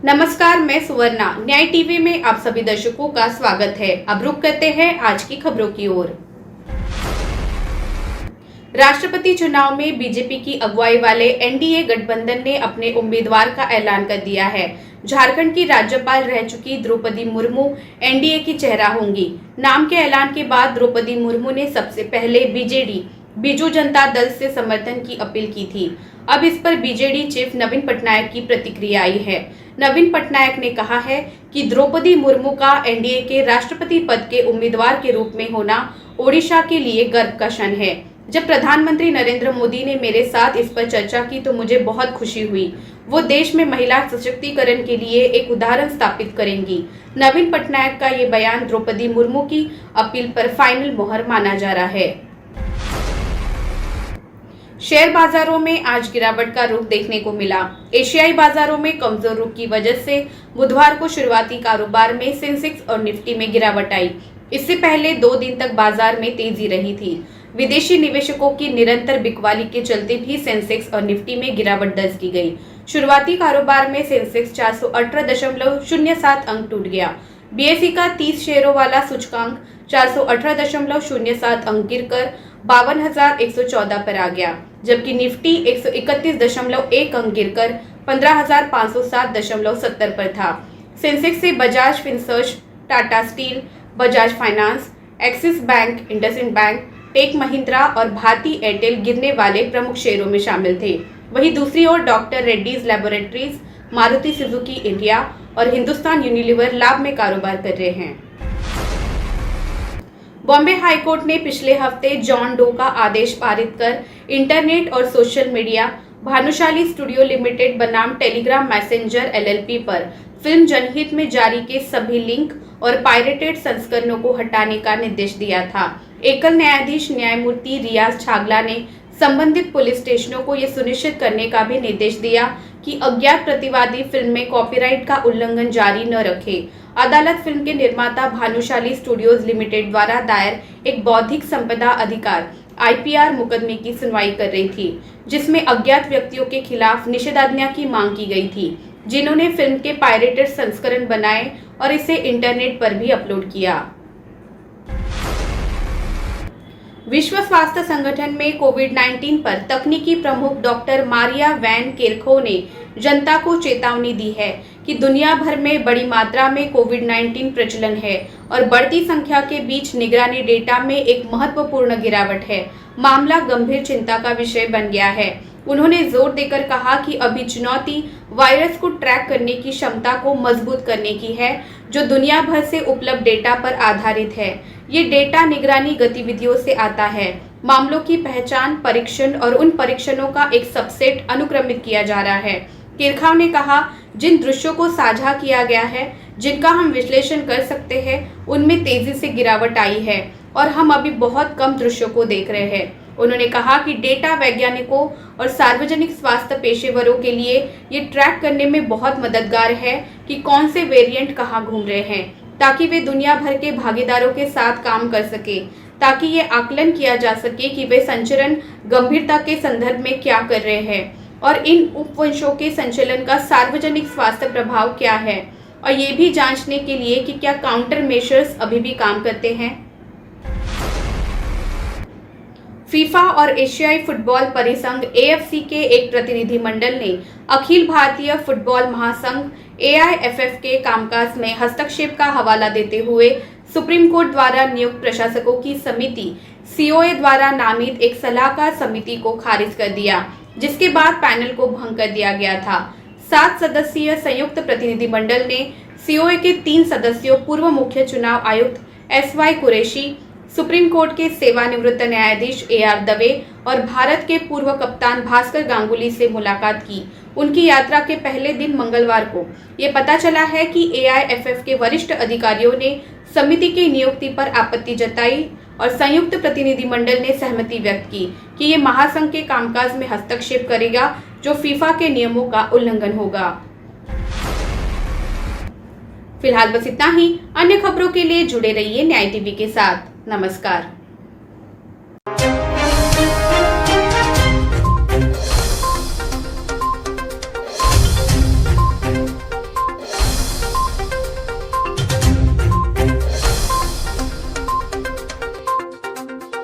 नमस्कार, मैं सुवर्णा। न्याय टीवी में आप सभी दर्शकों का स्वागत है। अब रुक करते हैं आज की खबरों की ओर। राष्ट्रपति चुनाव में बीजेपी की अगुवाई वाले एनडीए गठबंधन ने अपने उम्मीदवार का ऐलान कर दिया है। झारखंड की राज्यपाल रह चुकी द्रौपदी मुर्मू एनडीए की चेहरा होंगी। नाम के ऐलान के बाद द्रौपदी मुर्मू ने सबसे पहले बीजेडी बीजू जनता दल से समर्थन की अपील की थी। अब इस पर बीजेडी चीफ नवीन पटनायक की प्रतिक्रिया आई है। नवीन पटनायक ने कहा है कि द्रौपदी मुर्मू का एनडीए के राष्ट्रपति पद के उम्मीदवार के रूप में होना ओडिशा के लिए गर्व का क्षण है। जब प्रधानमंत्री नरेंद्र मोदी ने मेरे साथ इस पर चर्चा की तो मुझे बहुत खुशी हुई। वो देश में महिला सशक्तिकरण के लिए एक उदाहरण स्थापित करेंगी। नवीन पटनायक का ये बयान द्रौपदी मुर्मू की अपील पर फाइनल मोहर माना जा रहा है। शेयर बाजारों में आज गिरावट का रुख देखने को मिला। एशियाई बाजारों में कमजोर रुख की वजह से बुधवार को शुरुआती कारोबार में सेंसेक्स और निफ्टी में गिरावट आई। इससे पहले 2 दिन तक बाजार में तेजी रही थी। विदेशी निवेशकों की निरंतर बिकवाली के चलते भी सेंसेक्स और निफ्टी में गिरावट दर्ज की गई। शुरुआती कारोबार में सेंसेक्स 418.07 अंक टूट गया। बीएसई का 30 शेयरों वाला सूचकांक 418.07 अंक गिरकर 52,114 पर आ गया, जबकि निफ्टी 131.1 अंक गिरकर 15,507.70 पर था। सेंसेक्स से Bajaj Finserv, Tata Steel, Bajaj Finance, Axis Bank, IndusInd Bank, Tech Mahindra और भारती एयरटेल गिरने वाले प्रमुख शेयरों में शामिल थे। वहीं दूसरी ओर doctor Reddy's laboratories, Maruti Suzuki India और हिंदुस्तान यूनिलीवर लाभ में कारोबार कर रहे हैं। बॉम्बे हाईकोर्ट ने पिछले हफ्ते जॉन डो का आदेश पारित कर इंटरनेट और social media Bhanushali studio limited बनाम टेलीग्राम मैसेंजर एलएलपी पर फिल्म जनहित में जारी के सभी लिंक और पायरेटेड संस्करणों को हटाने का निर्देश दिया था। एकल न्यायाधीश न्यायमूर्ति रियाज छागला ने संबंधित पुलिस स्टेशनों को यह सुनिश्चित करने का भी निर्देश दिया कि अज्ञात प्रतिवादी फिल्म में कॉपीराइट का उल्लंघन जारी न रखे। अदालत फिल्म के निर्माता भानुशाली स्टूडियोज लिमिटेड द्वारा दायर एक बौद्धिक संपदा अधिकार आईपीआर मुकदमे की सुनवाई कर रही थी, जिसमें अज्ञात व्यक्तियों के खिलाफ निषेधाज्ञा की मांग की गई थी, जिन्होंने फिल्म के पायरेटेड संस्करण बनाए और इसे इंटरनेट पर भी अपलोड किया। विश्व स्वास्थ्य संगठन में कोविड-19 पर तकनीकी प्रमुख डॉक्टर मारिया वैन केरखोव ने जनता को चेतावनी दी है कि दुनिया भर में बड़ी मात्रा में कोविड-19 प्रचलन है और बढ़ती संख्या के बीच निगरानी डेटा में एक महत्वपूर्ण गिरावट है। मामला गंभीर चिंता का विषय बन गया है। उन्होंने जोर देकर कहा कि अभी चुनौती वायरस को ट्रैक करने की क्षमता को मजबूत करने की है, जो दुनिया भर से उपलब्ध डेटा पर आधारित है। ये डेटा निगरानी गतिविधियों से आता है। मामलों की पहचान, परीक्षण और उन परीक्षणों का एक सबसेट अनुक्रमित किया जा रहा है। केरखोव ने कहा, जिन दृश्यों को साझा किया गया है, जिनका हम विश्लेषण कर सकते हैं, उनमें तेजी से गिरावट आई है और हम अभी बहुत कम दृश्यों को देख रहे हैं। उन्होंने कहा कि डेटा वैज्ञानिकों और सार्वजनिक स्वास्थ्य पेशेवरों के लिए ये ट्रैक करने में बहुत मददगार है कि कौन से वेरिएंट कहाँ घूम रहे हैं, ताकि वे दुनिया भर के भागीदारों के साथ काम कर सके, ताकि ये आकलन किया जा सके कि वे संचरण गंभीरता के संदर्भ में क्या कर रहे हैं और इन उपवंशों के संचलन का सार्वजनिक स्वास्थ्य प्रभाव क्या है, और ये भी जांचने के लिए कि क्या काउंटर मेजर्स अभी भी काम करते हैं। फीफा और एशियाई फुटबॉल परिसंघ एएफसी के एक प्रतिनिधि मंडल ने अखिल भारतीय फुटबॉल महासंघ एआईएफएफ के कामकाज में हस्तक्षेप का हवाला देते हुए सुप्रीम कोर्ट द्वारा नियुक्त प्रशासकों की समिति सीओए द्वारा नामित एक सलाहकार समिति को खारिज कर दिया, जिसके बाद पैनल को भंग कर दिया गया था। 7 सदस्यीय संयुक्त प्रतिनिधि मंडल ने सीओए के 3 सदस्यों पूर्व मुख्य चुनाव आयुक्त एसवाई कुरैशी, सुप्रीम कोर्ट के सेवानिवृत्त न्यायाधीश एआर दवे और भारत के पूर्व कप्तान भास्कर गांगुली से मुलाकात की। उनकी यात्रा के पहले दिन मंगलवार को ये पता चला है कि एआईएफएफ के वरिष्ठ अधिकारियों ने समिति की नियुक्ति पर आपत्ति जताई और संयुक्त प्रतिनिधि मंडल ने सहमति व्यक्त की कि ये महासंघ के कामकाज में हस्तक्षेप करेगा, जो फीफा के नियमों का उल्लंघन होगा। फिलहाल बस इतना ही। अन्य खबरों के लिए जुड़े रहिए न्याय टीवी के साथ। नमस्कार।